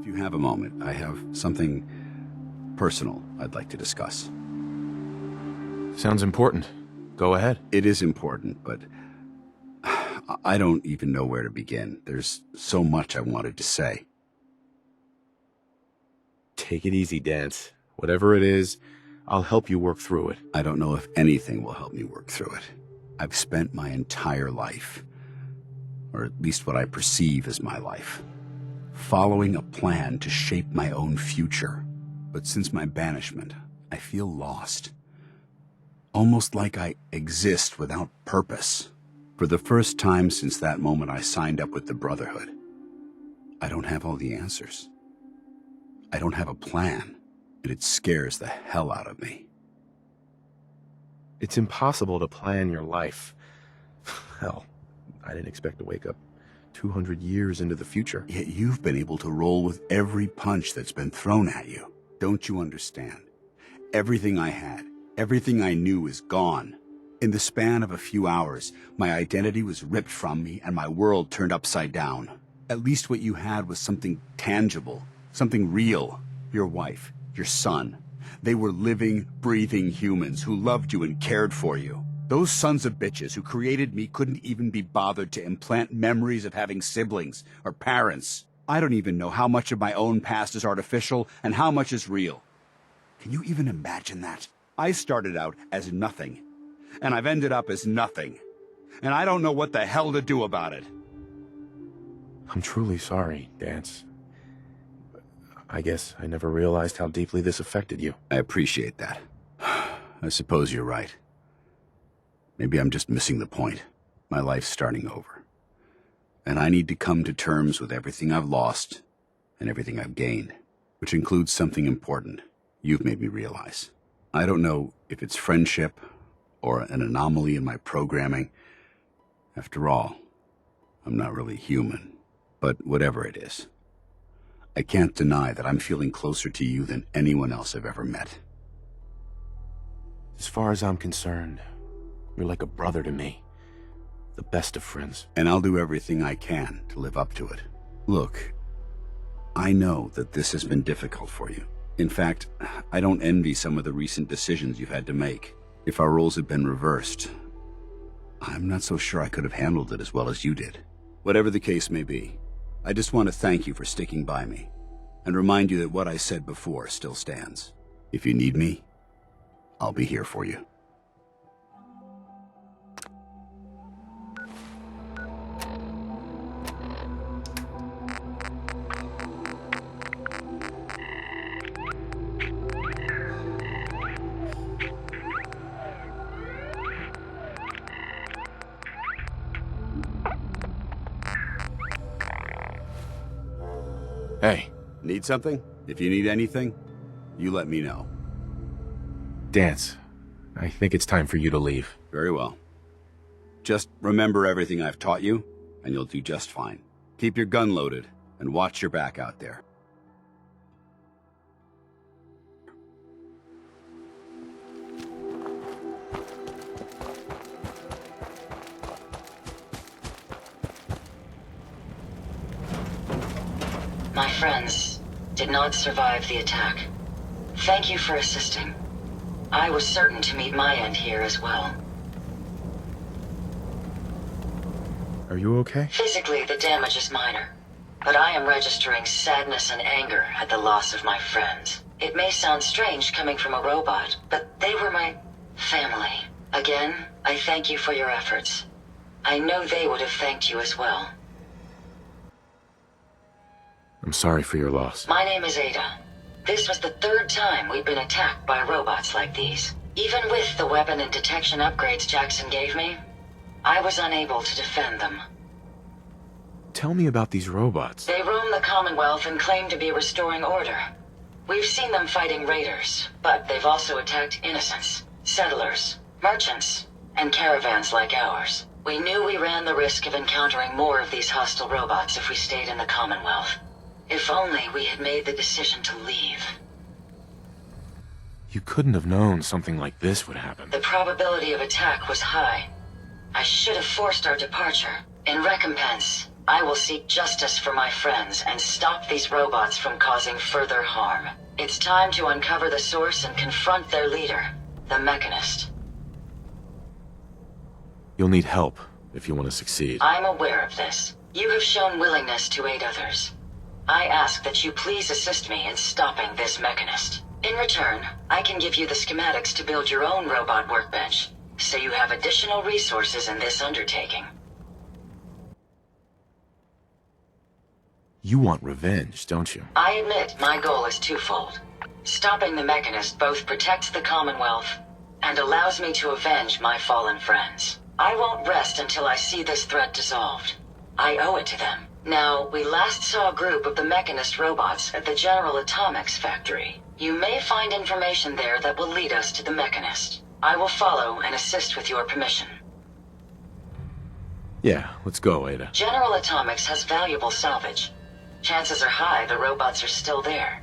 If you have a moment, I have something personal I'd like to discuss. Sounds important. Go ahead. It is important, but I don't even know where to begin. There's so much I wanted to say. Take it easy, Dance. Whatever it is, I'll help you work through it. I don't know if anything will help me work through it. I've spent my entire life, or at least what I perceive as my life, following a plan to shape my own future. But since my banishment, I feel lost. Almost like I exist without purpose. For the first time since that moment I signed up with the Brotherhood, I don't have all the answers. I don't have a plan, and it scares the hell out of me. It's impossible to plan your life. Hell, I didn't expect to wake up 200 years into the future. Yet you've been able to roll with every punch that's been thrown at you. Don't you understand? Everything I had, everything I knew is gone. In the span of a few hours, my identity was ripped from me and my world turned upside down. At least what you had was something tangible, something real. Your wife, your son. They were living, breathing humans who loved you and cared for you. Those sons of bitches who created me couldn't even be bothered to implant memories of having siblings or parents. I don't even know how much of my own past is artificial and how much is real. Can you even imagine that? I started out as nothing, and I've ended up as nothing. And I don't know what the hell to do about it. I'm truly sorry, Dance. I guess I never realized how deeply this affected you. I appreciate that. I suppose you're right. Maybe I'm just missing the point. My life's starting over. And I need to come to terms with everything I've lost and everything I've gained, which includes something important you've made me realize. I don't know if it's friendship or an anomaly in my programming. After all, I'm not really human. But whatever it is, I can't deny that I'm feeling closer to you than anyone else I've ever met. As far as I'm concerned, you're like a brother to me. The best of friends. And I'll do everything I can to live up to it. Look, I know that this has been difficult for you. In fact, I don't envy some of the recent decisions you've had to make. If our roles had been reversed, I'm not so sure I could have handled it as well as you did. Whatever the case may be, I just want to thank you for sticking by me and remind you that what I said before still stands. If you need me, I'll be here for you. Hey. Need something? If you need anything, you let me know. Dance, I think it's time for you to leave. Very well. Just remember everything I've taught you, and you'll do just fine. Keep your gun loaded, and watch your back out there. My friends did not survive the attack. Thank you for assisting. I was certain to meet my end here as well. Are you okay? Physically, the damage is minor, but I am registering sadness and anger at the loss of my friends. It may sound strange coming from a robot, but they were my family. Again, I thank you for your efforts. I know they would have thanked you as well. I'm sorry for your loss. My name is Ada. This was the third time we've been attacked by robots like these. Even with the weapon and detection upgrades Jackson gave me, I was unable to defend them. Tell me about these robots. They roam the Commonwealth and claim to be restoring order. We've seen them fighting raiders, but they've also attacked innocents, settlers, merchants, and caravans like ours. We knew we ran the risk of encountering more of these hostile robots if we stayed in the Commonwealth. If only we had made the decision to leave. You couldn't have known something like this would happen. The probability of attack was high. I should have forced our departure. In recompense, I will seek justice for my friends and stop these robots from causing further harm. It's time to uncover the source and confront their leader, the Mechanist. You'll need help if you want to succeed. I'm aware of this. You have shown willingness to aid others. I ask that you please assist me in stopping this Mechanist. In return, I can give you the schematics to build your own robot workbench, so you have additional resources in this undertaking. You want revenge, don't you? I admit my goal is twofold. Stopping the Mechanist both protects the Commonwealth and allows me to avenge my fallen friends. I won't rest until I see this threat dissolved. I owe it to them. Now, we last saw a group of the Mechanist robots at the General Atomics factory. You may find information there that will lead us to the Mechanist. I will follow and assist with your permission. Yeah, let's go, Ada. General Atomics has valuable salvage. Chances are high the robots are still there.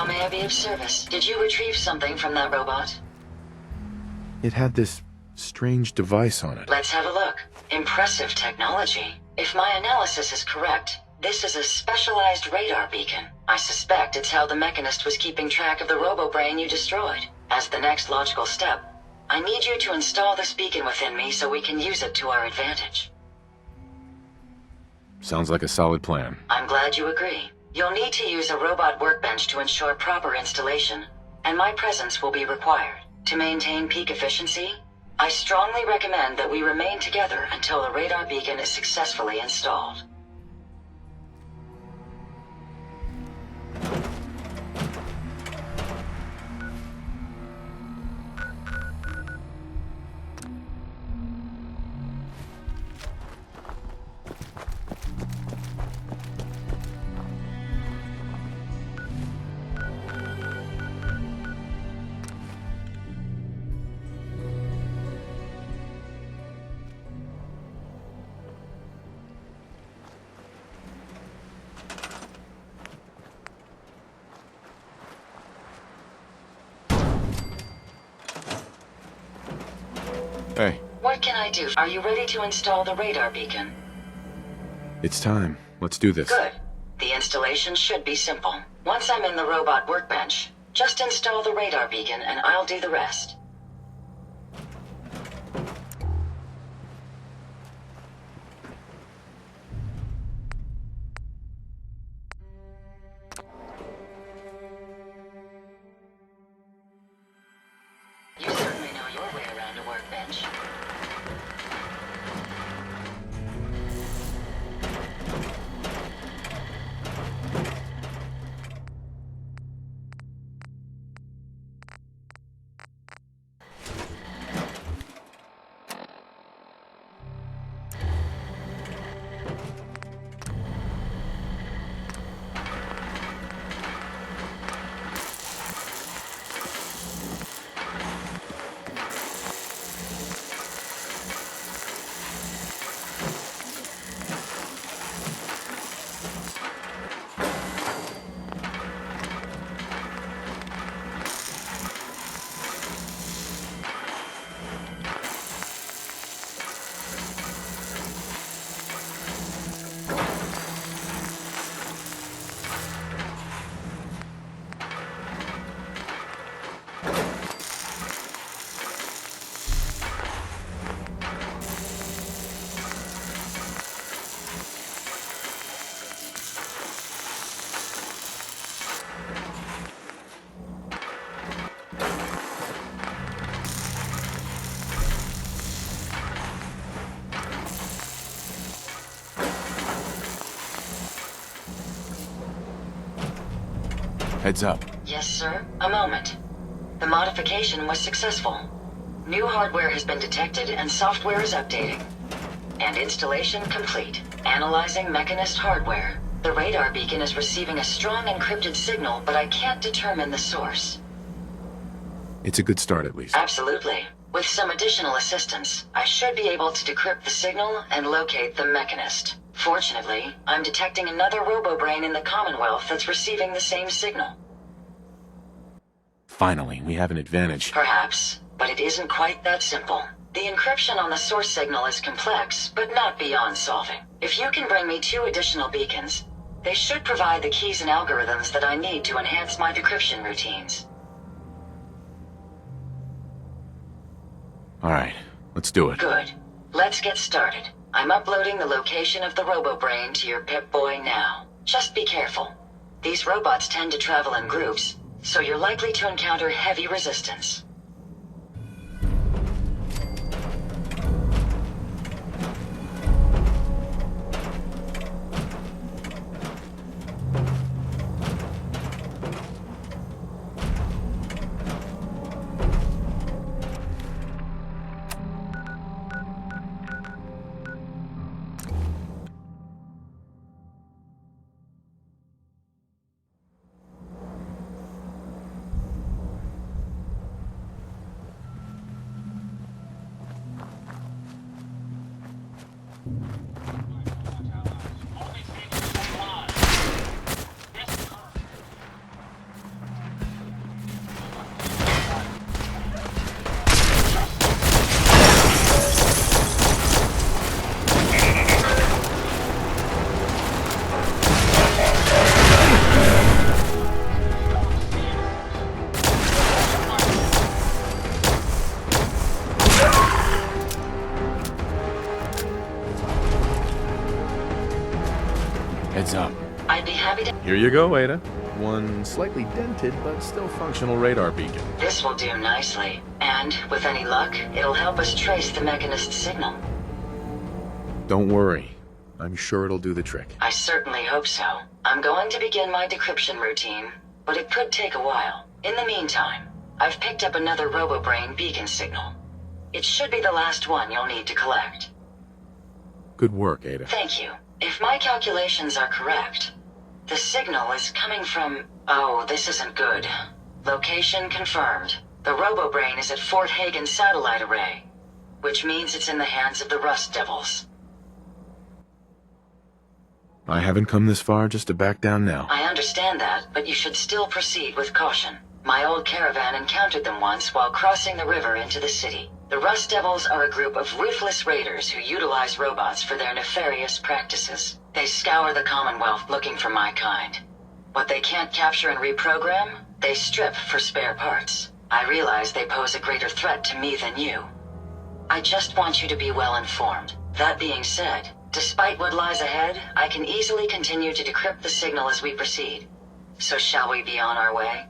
How may I be of service? Did you retrieve something from that robot? It had this strange device on it. Let's have a look. Impressive technology. If my analysis is correct, this is a specialized radar beacon. I suspect it's how the Mechanist was keeping track of the robo-brain you destroyed. As the next logical step, I need you to install this beacon within me so we can use it to our advantage. Sounds like a solid plan. I'm glad you agree. You'll need to use a robot workbench to ensure proper installation, and my presence will be required. To maintain peak efficiency, I strongly recommend that we remain together until the radar beacon is successfully installed. Hey, What can I do? Are you ready to install the radar beacon? it's time. Let's do this. Good. The installation should be simple. Once I'm in the robot workbench, just install the radar beacon and I'll do the rest. You certainly know your way around a workbench. Heads up. Yes, sir. A moment. The modification was successful. New hardware has been detected and software is updating. And installation complete. Analyzing Mechanist hardware. The radar beacon is receiving a strong encrypted signal, but I can't determine the source. It's a good start, at least. Absolutely. With some additional assistance, I should be able to decrypt the signal and locate the Mechanist. Fortunately, I'm detecting another robo-brain in the Commonwealth that's receiving the same signal. Finally, we have an advantage. Perhaps, but it isn't quite that simple. The encryption on the source signal is complex, but not beyond solving. If you can bring me 2 additional beacons, they should provide the keys and algorithms that I need to enhance my decryption routines. All right, let's do it. Good. Let's get started. I'm uploading the location of the robo-brain to your Pip-Boy now. Just be careful. These robots tend to travel in groups, so you're likely to encounter heavy resistance. heads up. I'd be happy to... Here you go, Ada. One slightly dented but still functional radar beacon. This will do nicely. And, with any luck, it'll help us trace the Mechanist's signal. Don't worry. I'm sure it'll do the trick. I certainly hope so. I'm going to begin my decryption routine, but it could take a while. In the meantime, I've picked up another RoboBrain beacon signal. It should be the last one you'll need to collect. Good work, Ada. Thank you. If my calculations are correct, the signal is coming from... Oh, this isn't good. Location confirmed. The RoboBrain is at Fort Hagen Satellite Array, which means it's in the hands of the Rust Devils. I haven't come this far just to back down now. I understand that, but you should still proceed with caution. My old caravan encountered them once while crossing the river into the city. The Rust Devils are a group of ruthless raiders who utilize robots for their nefarious practices. They scour the Commonwealth looking for my kind. What they can't capture and reprogram, they strip for spare parts. I realize they pose a greater threat to me than you. I just want you to be well informed. That being said, despite what lies ahead, I can easily continue to decrypt the signal as we proceed. So shall we be on our way?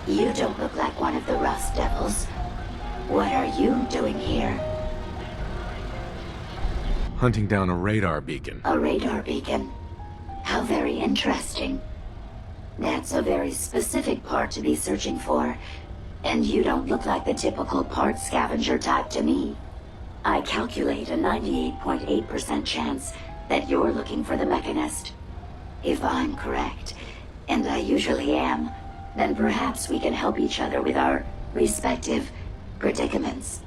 You don't look like one of the Rust Devils. What are you doing here? Hunting down a radar beacon. A radar beacon? How very interesting. That's a very specific part to be searching for, and you don't look like the typical part scavenger type to me. I calculate a 98.8% chance that you're looking for the Mechanist. If I'm correct, and I usually am, then perhaps we can help each other with our respective predicaments.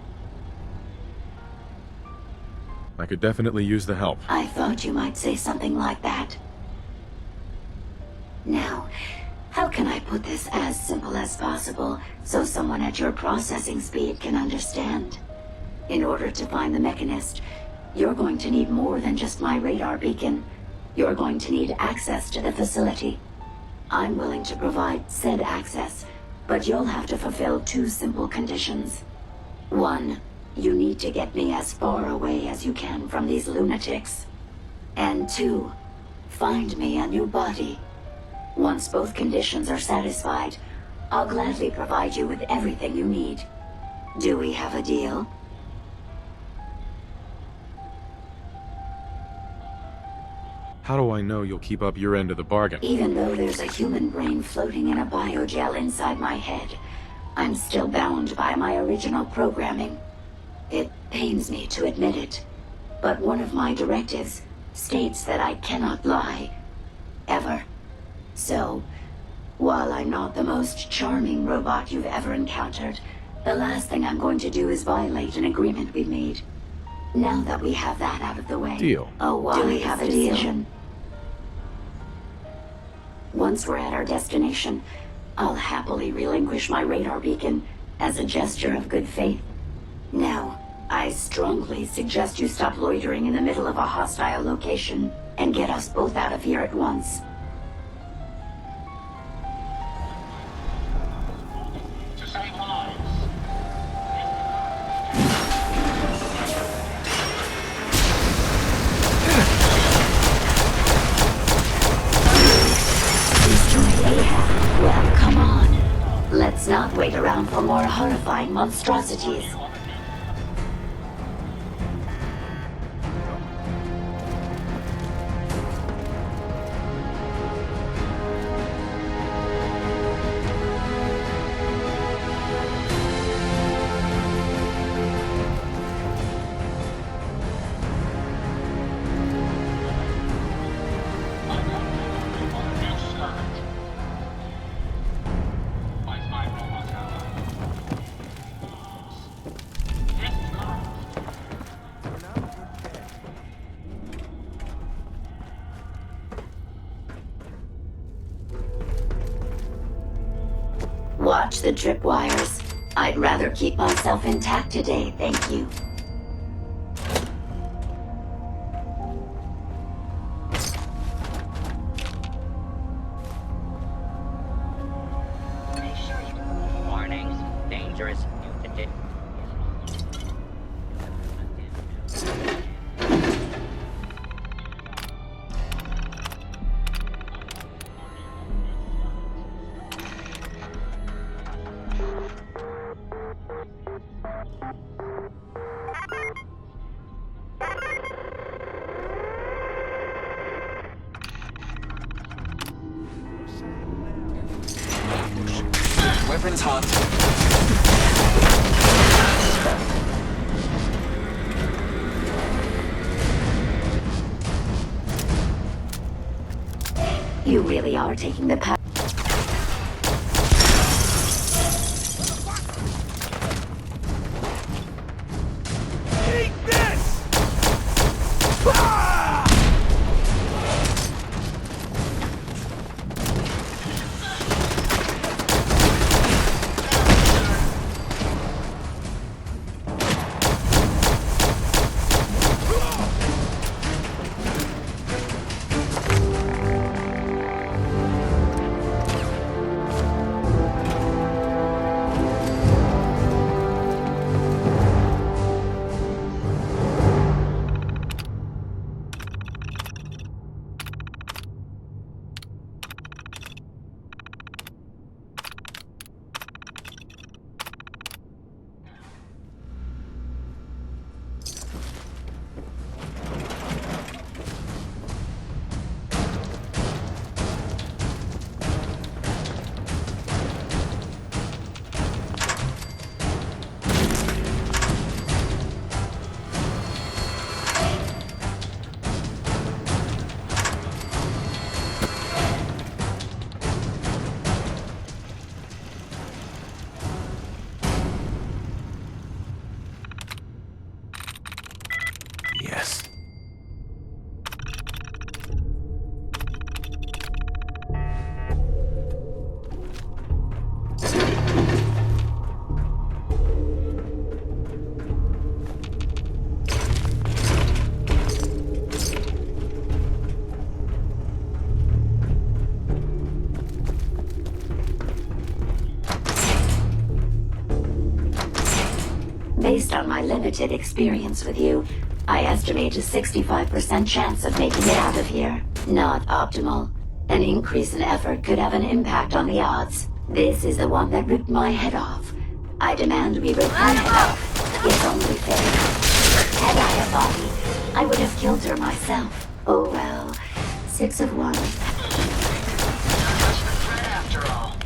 I could definitely use the help. I thought you might say something like that. Now, how can I put this as simple as possible so someone at your processing speed can understand? In order to find the Mechanist, you're going to need more than just my radar beacon. You're going to need access to the facility. I'm willing to provide said access, but you'll have to fulfill 2 simple conditions. 1, you need to get me as far away as you can from these lunatics. And 2, find me a new body. Once both conditions are satisfied, I'll gladly provide you with everything you need. Do we have a deal? How do I know you'll keep up your end of the bargain? Even though there's a human brain floating in a biogel inside my head, I'm still bound by my original programming. It pains me to admit it, but one of my directives states that I cannot lie. Ever. So, while I'm not the most charming robot you've ever encountered, the last thing I'm going to do is violate an agreement we've made. Now that we have that out of the way... Deal. Do we have a decision? Once we're at our destination, I'll happily relinquish my radar beacon as a gesture of good faith. Now, I strongly suggest you stop loitering in the middle of a hostile location and get us both out of here at once. To save lives. Well, come on. Let's not wait around for more horrifying monstrosities. Watch the tripwires. I'd rather keep myself intact today, thank you. Warnings. Dangerous mutant. Weapons hot. You really are taking the power. Based on my limited experience with you, I estimate a 65% chance of making it out of here. Not optimal. An increase in effort could have an impact on the odds. This is the one that ripped my head off. I demand we rip her head off. It's only fair. Had I a body, I would have killed her myself. Oh well. 6 of 1. Not much of a threat after all.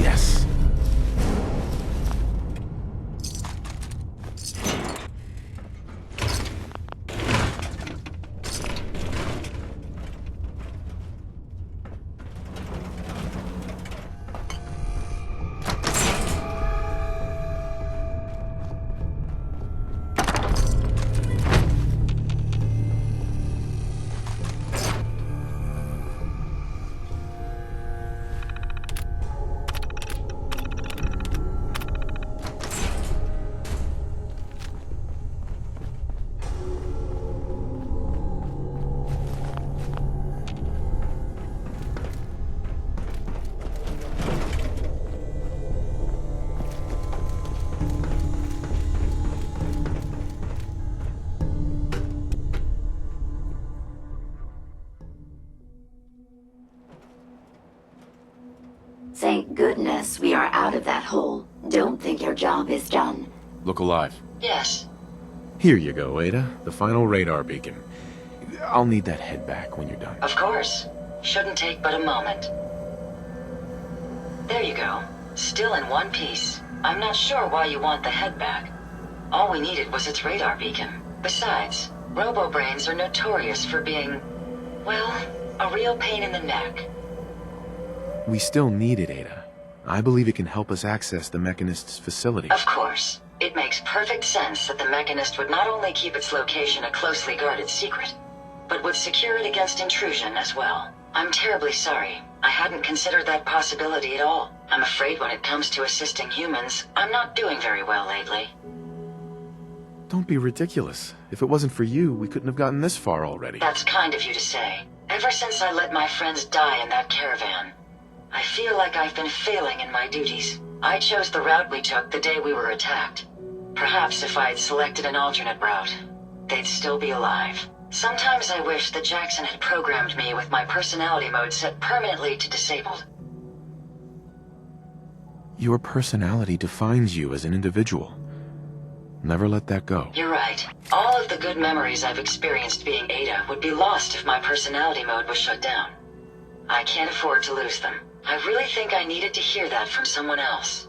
Yes. Thank goodness we are out of that hole. Don't think your job is done. Look alive. Yes. Here you go, Ada. The final radar beacon. I'll need that head back when you're done. Of course. Shouldn't take but a moment. There you go. Still in one piece. I'm not sure why you want the head back. All we needed was its radar beacon. Besides, robo-brains are notorious for being, well, a real pain in the neck. We still need it, Ada. I believe it can help us access the Mechanist's facility. Of course. It makes perfect sense that the Mechanist would not only keep its location a closely guarded secret, but would secure it against intrusion as well. I'm terribly sorry. I hadn't considered that possibility at all. I'm afraid when it comes to assisting humans, I'm not doing very well lately. Don't be ridiculous. If it wasn't for you, we couldn't have gotten this far already. That's kind of you to say. Ever since I let my friends die in that caravan, I feel like I've been failing in my duties. I chose the route we took the day we were attacked. Perhaps if I had selected an alternate route, they'd still be alive. Sometimes I wish that Jackson had programmed me with my personality mode set permanently to disabled. Your personality defines you as an individual. Never let that go. You're right. All of the good memories I've experienced being Ada would be lost if my personality mode was shut down. I can't afford to lose them. I really think I needed to hear that from someone else.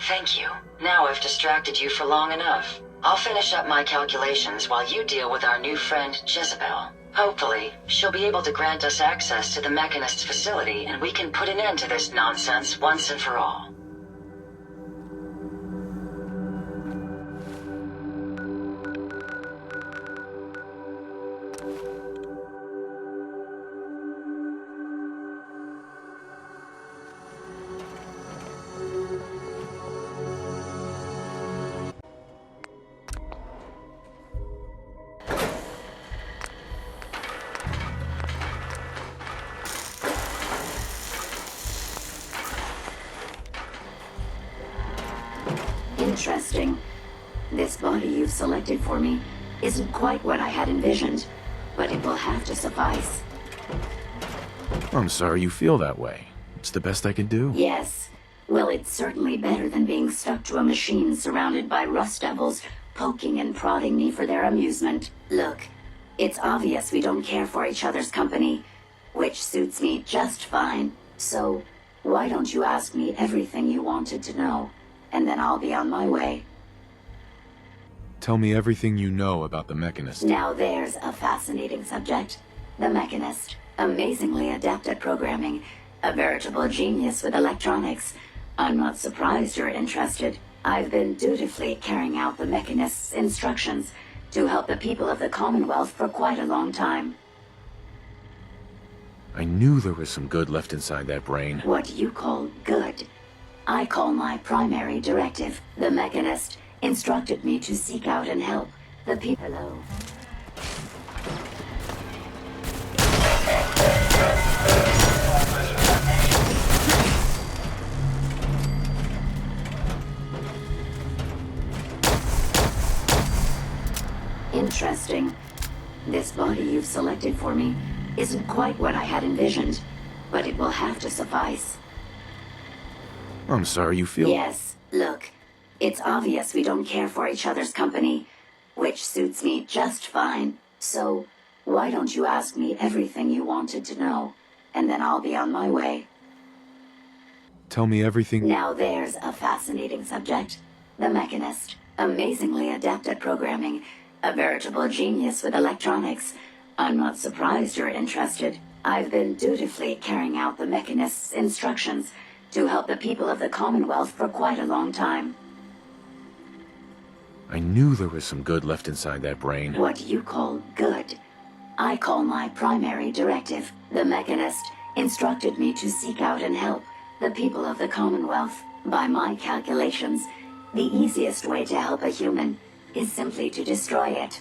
Thank you. Now I've distracted you for long enough. I'll finish up my calculations while you deal with our new friend, Jezebel. Hopefully, she'll be able to grant us access to the Mechanist's facility and we can put an end to this nonsense once and for all. Interesting. This body you've selected for me isn't quite what I had envisioned, but it will have to suffice. I'm sorry you feel that way. It's the best I can do. Yes. Well, it's certainly better than being stuck to a machine surrounded by rust devils poking and prodding me for their amusement. Look, it's obvious we don't care for each other's company, which suits me just fine. So, why don't you ask me everything you wanted to know, and then I'll be on my way. Tell me everything you know about the Mechanist. Now there's a fascinating subject. The Mechanist. Amazingly adept at programming. A veritable genius with electronics. I'm not surprised you're interested. I've been dutifully carrying out the Mechanist's instructions to help the people of the Commonwealth for quite a long time. I knew there was some good left inside that brain. What you call good, I call my primary directive. The Mechanist instructed me to seek out and help the people. Hello. Interesting. This body you've selected for me isn't quite what I had envisioned, but it will have to suffice. I'm sorry you feel... Yes, look, it's obvious we don't care for each other's company, which suits me just fine. So, why don't you ask me everything you wanted to know, and then I'll be on my way. Tell me everything... Now there's a fascinating subject. The Mechanist, amazingly adept at programming, a veritable genius with electronics. I'm not surprised you're interested. I've been dutifully carrying out the Mechanist's instructions to help the people of the Commonwealth for quite a long time. I knew there was some good left inside that brain. What you call good, I call my primary directive. The Mechanist instructed me to seek out and help the people of the Commonwealth. By my calculations, the easiest way to help a human is simply to destroy it.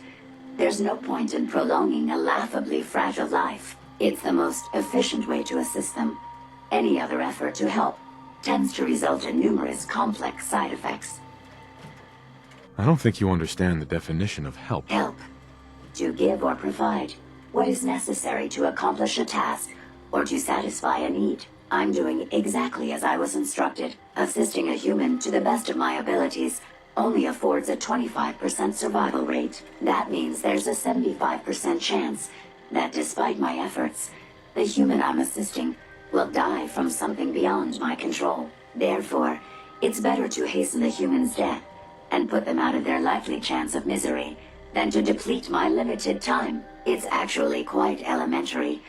There's no point in prolonging a laughably fragile life. It's the most efficient way to assist them. Any other effort to help tends to result in numerous complex side effects. I don't think you understand the definition of help. Help. To give or provide what is necessary to accomplish a task or to satisfy a need. I'm doing exactly as I was instructed. Assisting a human to the best of my abilities only affords a 25% survival rate. That means there's a 75% chance that despite my efforts, the human I'm assisting will die from something beyond my control. Therefore, it's better to hasten the human's death and put them out of their likely chance of misery than to deplete my limited time. It's actually quite elementary,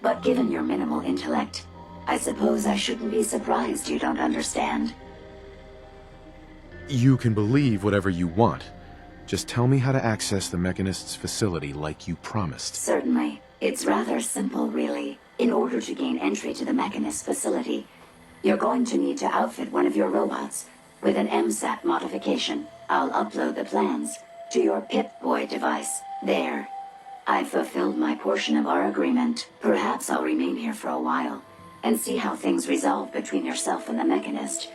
but given your minimal intellect, I suppose I shouldn't be surprised you don't understand. You can believe whatever you want. Just tell me how to access the Mechanist's facility like you promised. Certainly. It's rather simple, really. In order to gain entry to the Mechanist facility, you're going to need to outfit one of your robots with an MSAT modification. I'll upload the plans to your Pip-Boy device. There. I've fulfilled my portion of our agreement. Perhaps I'll remain here for a while and see how things resolve between yourself and the Mechanist.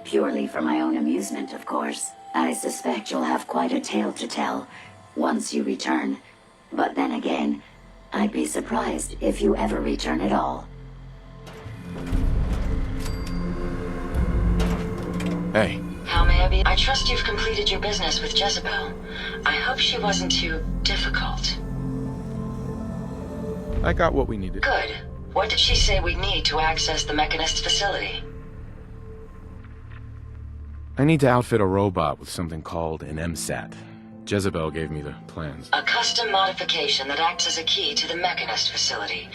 Purely for my own amusement, of course. I suspect you'll have quite a tale to tell once you return. But then again, I'd be surprised if you ever return at all. Hey. How may I be? I trust you've completed your business with Jezebel. I hope she wasn't too difficult. I got what we needed. Good. What did she say we'd need to access the Mechanist facility? I need to outfit a robot with something called an MSAT. Jezebel gave me the plans. A custom modification that acts as a key to the Mechanist facility.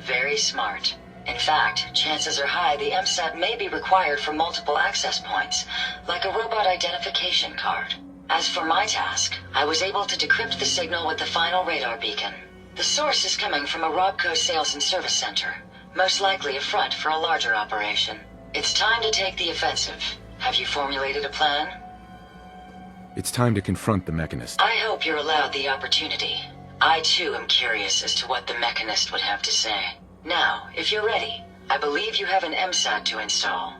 Very smart. In fact, chances are high the MSAT may be required for multiple access points, like a robot identification card. As for my task, I was able to decrypt the signal with the final radar beacon. The source is coming from a Robco sales and service center, most likely a front for a larger operation. It's time to take the offensive. Have you formulated a plan? It's time to confront the Mechanist. I hope you're allowed the opportunity. I too am curious as to what the Mechanist would have to say. Now, if you're ready, I believe you have an MSAT to install.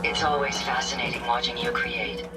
It's always fascinating watching you create.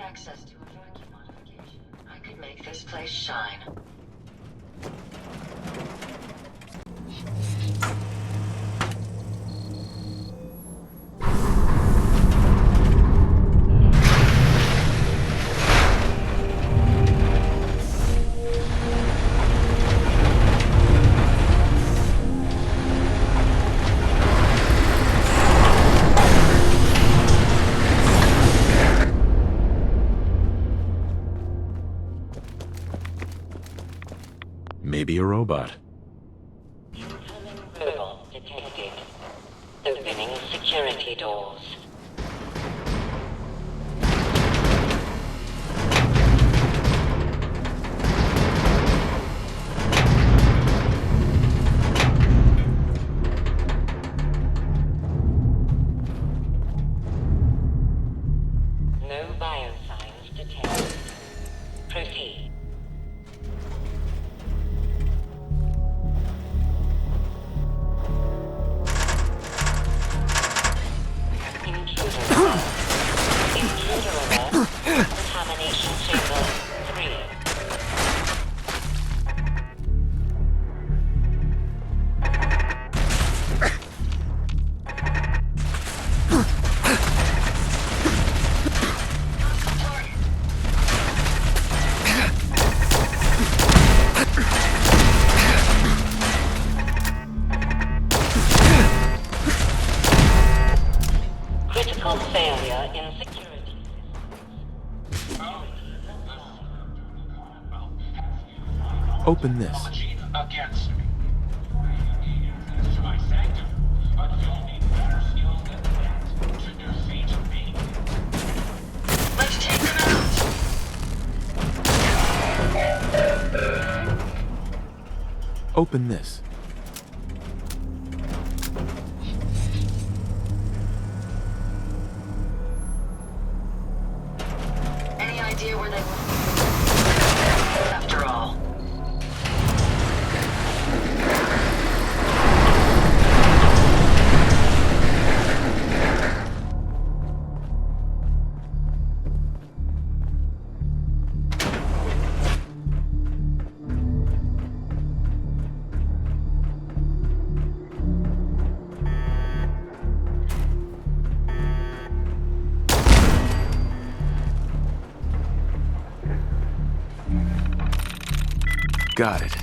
Access to a vacuum modification, I could make this place shine. Maybe a robot. Incoming robot detected. Opening security doors. No biosigns detected. Proceed. Intruder alert. Intruder alert. Contamination chamber 3. Critical failure in security. Open this. Against me. As to my sanctum, but you'll need better skills than that to defeat me. Let's take them out! Open this. Any idea where they... After all. Got it.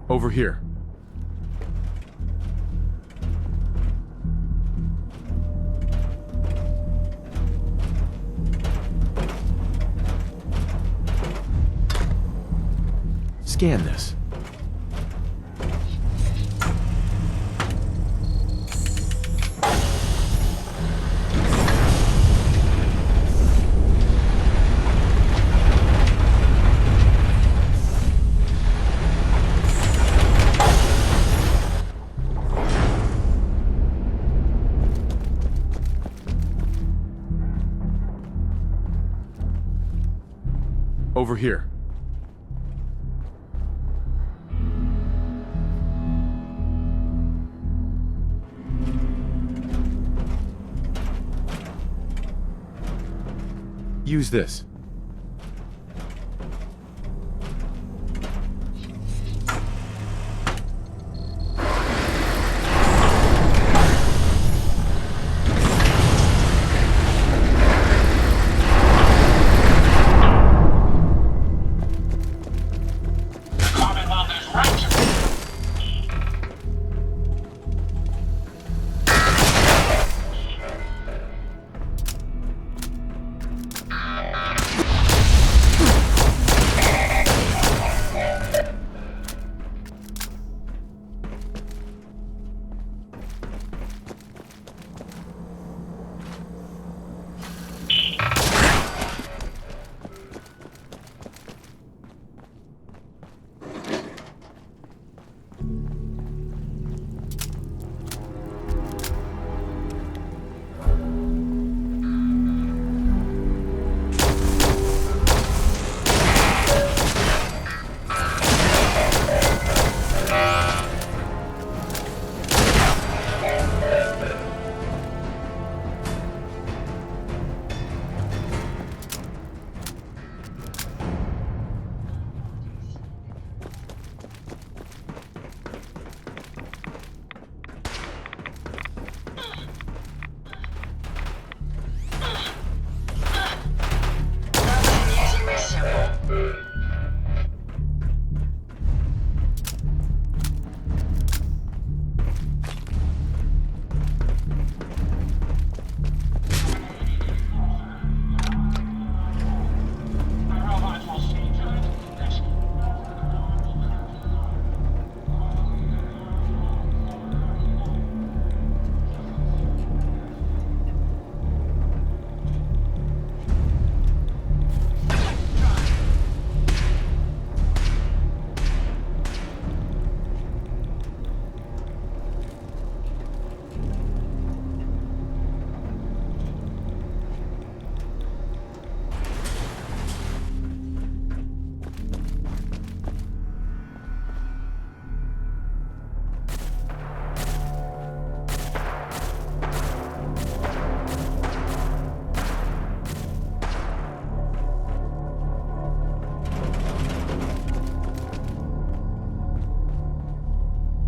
Over here. Scan this. Over here. Use this. Commonwealth is righteous. Using this symbol. My robots will see to it. Rescue.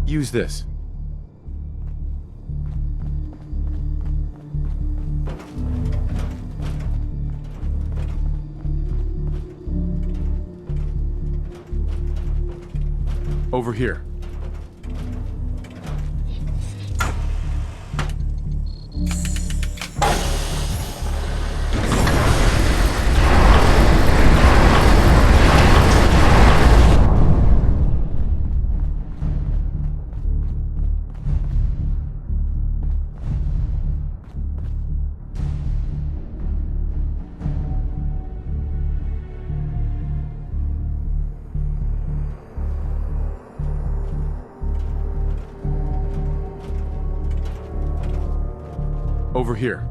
Use this. Over here. Over here.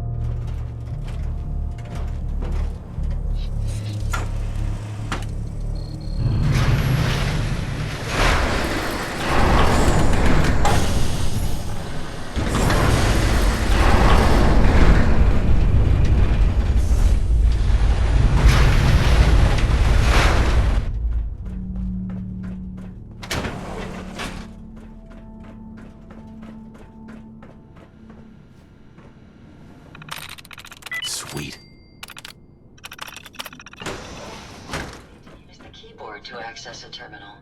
Sweet. Use the keyboard to access a terminal.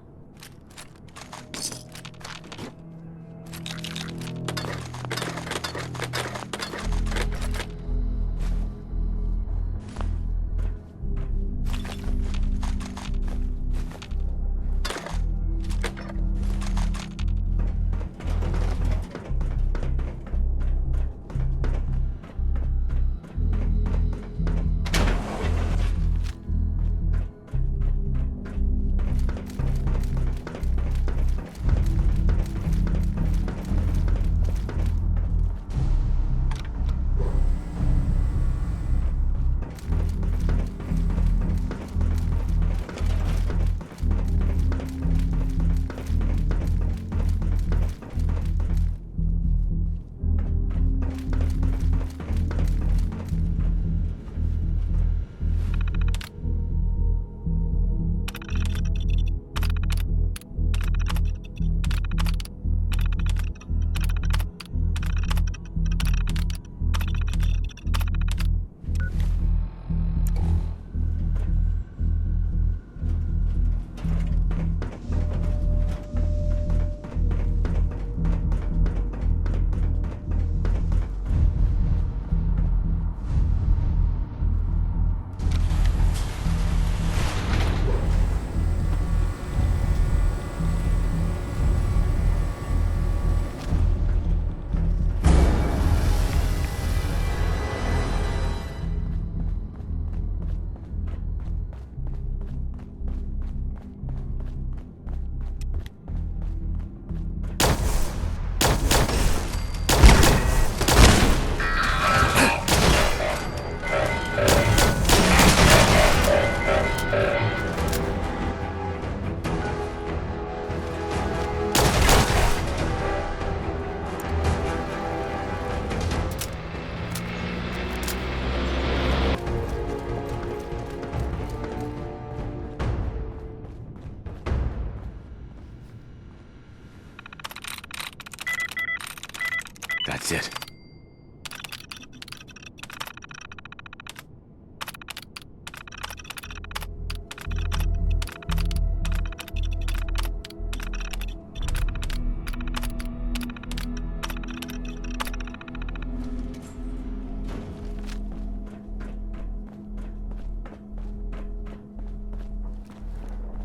That's it.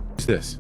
What's this?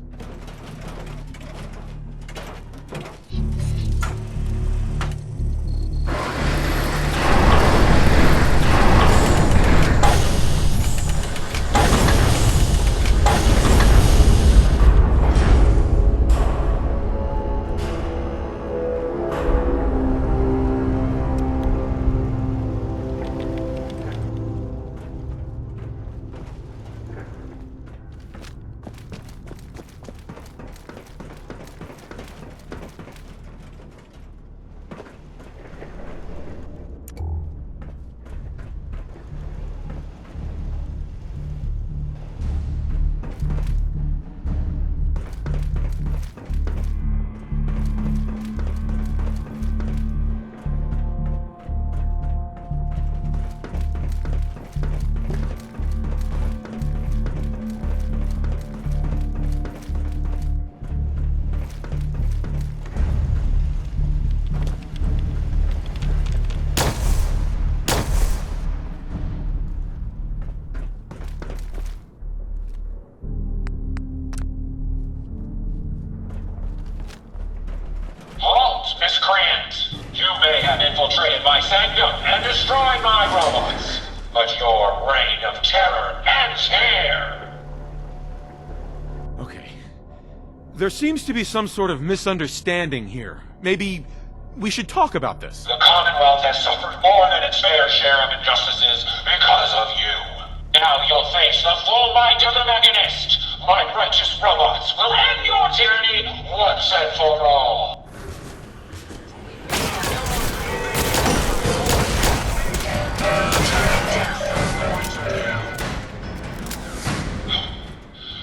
Halt, miscreant! You may have infiltrated my sanctum and destroyed my robots, but your reign of terror ends here! Okay. There seems to be some sort of misunderstanding here. Maybe we should talk about this. The Commonwealth has suffered more than its fair share of injustices because of you. Now you'll face the full might of the Mechanist. My righteous robots will end your tyranny once and for all.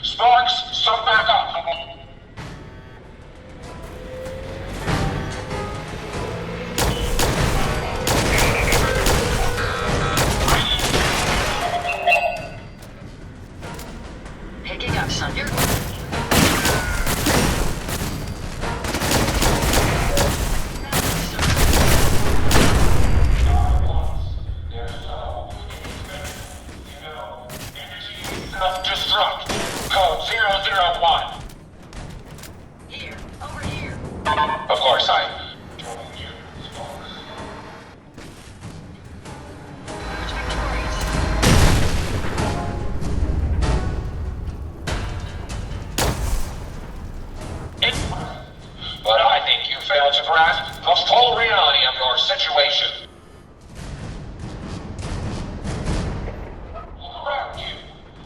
Sparks, some backup. Picking up, Sunder. Self-destruct. Code 001. Here, over here. Of course, I... But I think you failed to grasp the full reality of your situation. Look around you.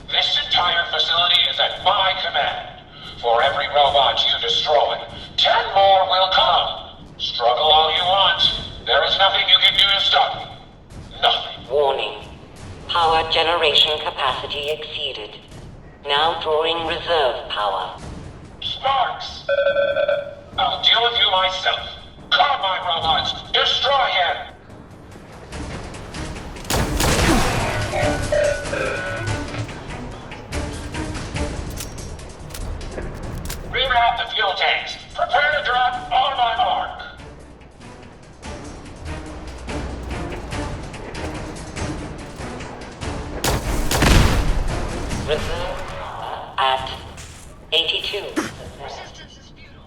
This entire facility is at my command. For every robot you destroy, 10 more will come. Struggle all you want. There is nothing you can do to stop me. Nothing. Warning. Power generation capacity exceeded. Now drawing reserve power. Sparks! I'll deal with you myself. Come, my robots! Destroy him! Reroute the fuel tanks. Prepare to drop on my mark. Reserve at 82. Resistance is futile.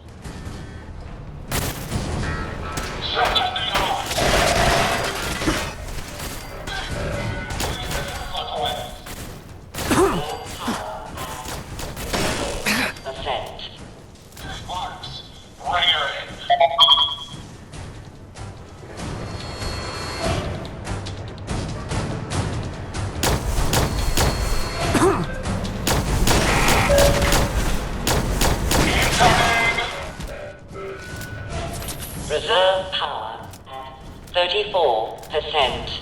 Shut that thing off. Look away. Ascent. Sparks, bring her in. Reserve power at 34%.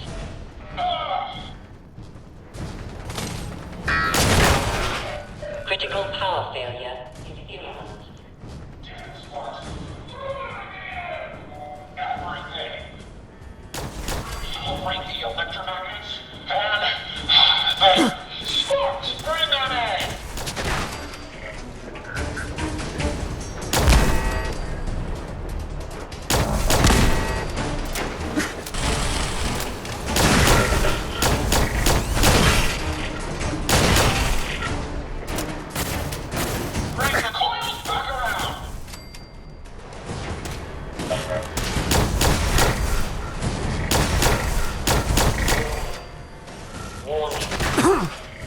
Critical power failure is imminent. Everything.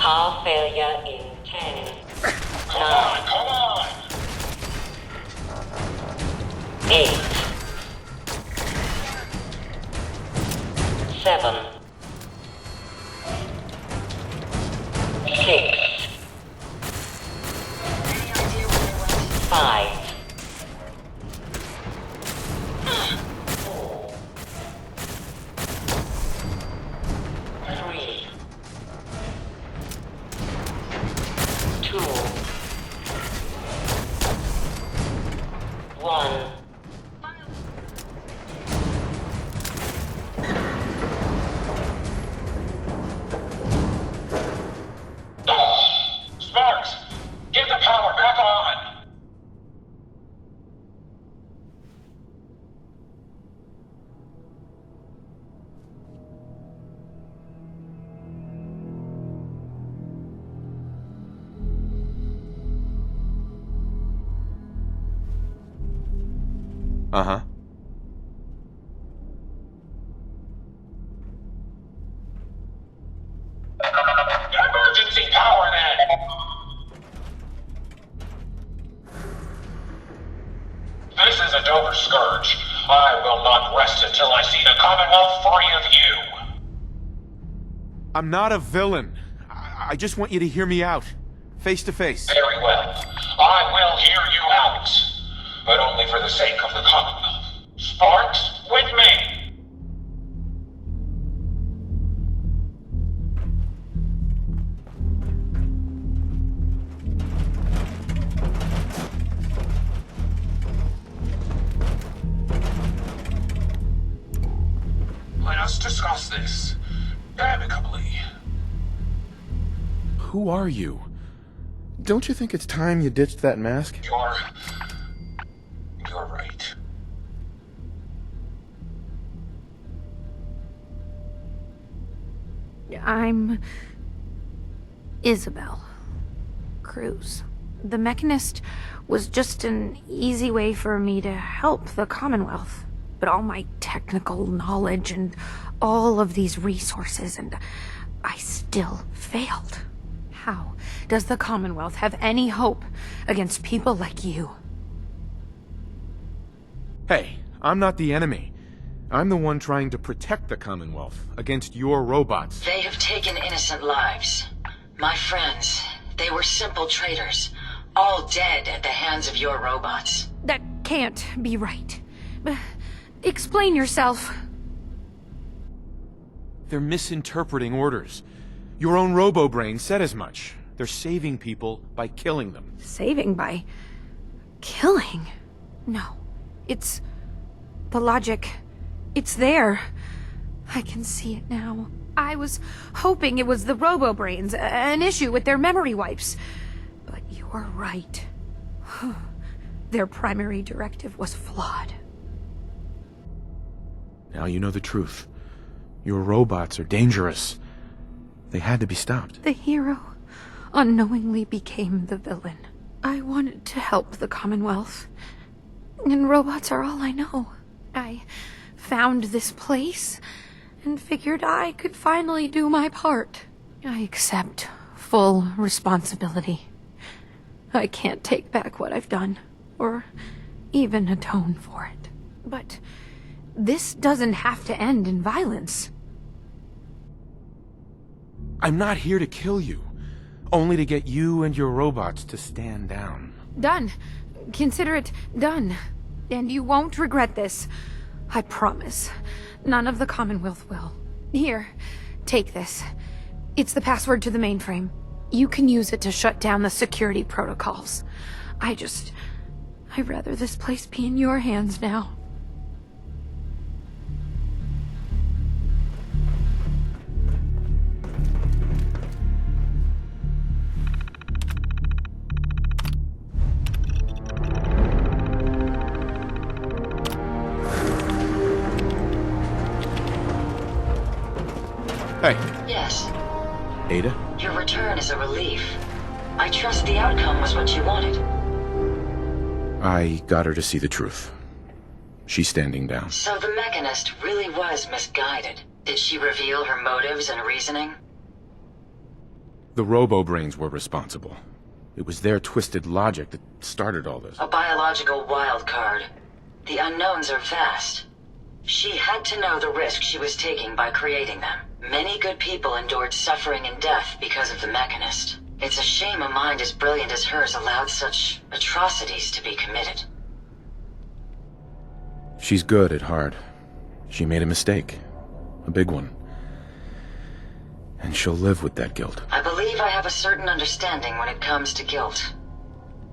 Power failure in 10, Come on, come on! 8, 7, 6, 5, 4, 3, 2, 1. Sparks! Get the power back on! Uh-huh. Emergency power then! This is a Dover Scourge. I will not rest until I see the Commonwealth free of you. I'm not a villain. I just want you to hear me out. Face to face. Very well. I will hear you out. But only for the sake of the Commonwealth. Sparks, with me! Let us discuss this amicably. Who are you? Don't you think it's time you ditched that mask? You're right. I'm Isabel Cruz. The Mechanist was just an easy way for me to help the Commonwealth. But all my technical knowledge and all of these resources, and I still failed. How does the Commonwealth have any hope against people like you? Hey, I'm not the enemy. I'm the one trying to protect the Commonwealth against your robots. They have taken innocent lives. My friends, they were simple traitors, all dead at the hands of your robots. That can't be right. Explain yourself. They're misinterpreting orders. Your own robo-brain said as much. They're saving people by killing them. Saving by killing? No. It's the logic. It's there. I can see it now. I was hoping it was the robo-brains, an issue with their memory wipes. But you're right. Their primary directive was flawed. Now you know the truth. Your robots are dangerous. They had to be stopped. The hero unknowingly became the villain. I wanted to help the Commonwealth, and robots are all I know. I found this place and figured I could finally do my part. I accept full responsibility. I can't take back what I've done, or even atone for it. But this doesn't have to end in violence. I'm not here to kill you, only to get you and your robots to stand down. Done. Consider it done. And you won't regret this. I promise. None of the Commonwealth will. Here, take this. It's the password to the mainframe. You can use it to shut down the security protocols. I'd rather this place be in your hands now. Hey, Yes, Ada? your return is a relief. I trust the outcome was what you wanted. I got her to see the truth. She's standing down. So the Mechanist really was misguided. Did she reveal her motives and reasoning? The robo-brains were responsible. It was their twisted logic that started all this. A biological wild card. The unknowns are vast. She had to know the risk she was taking by creating them. Many good people endured suffering and death because of the Mechanist. It's a shame a mind as brilliant as hers allowed such atrocities to be committed. She's good at heart. She made a mistake. A big one. And she'll live with that guilt. I believe I have a certain understanding when it comes to guilt.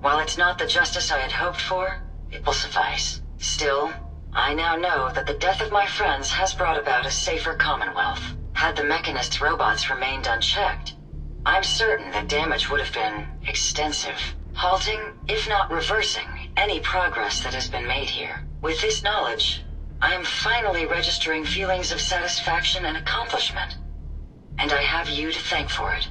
While it's not the justice I had hoped for, it will suffice. Still, I now know that the death of my friends has brought about a safer Commonwealth. Had the Mechanist's robots remained unchecked, I'm certain that damage would have been extensive, halting, if not reversing, any progress that has been made here. With this knowledge, I am finally registering feelings of satisfaction and accomplishment. And I have you to thank for it.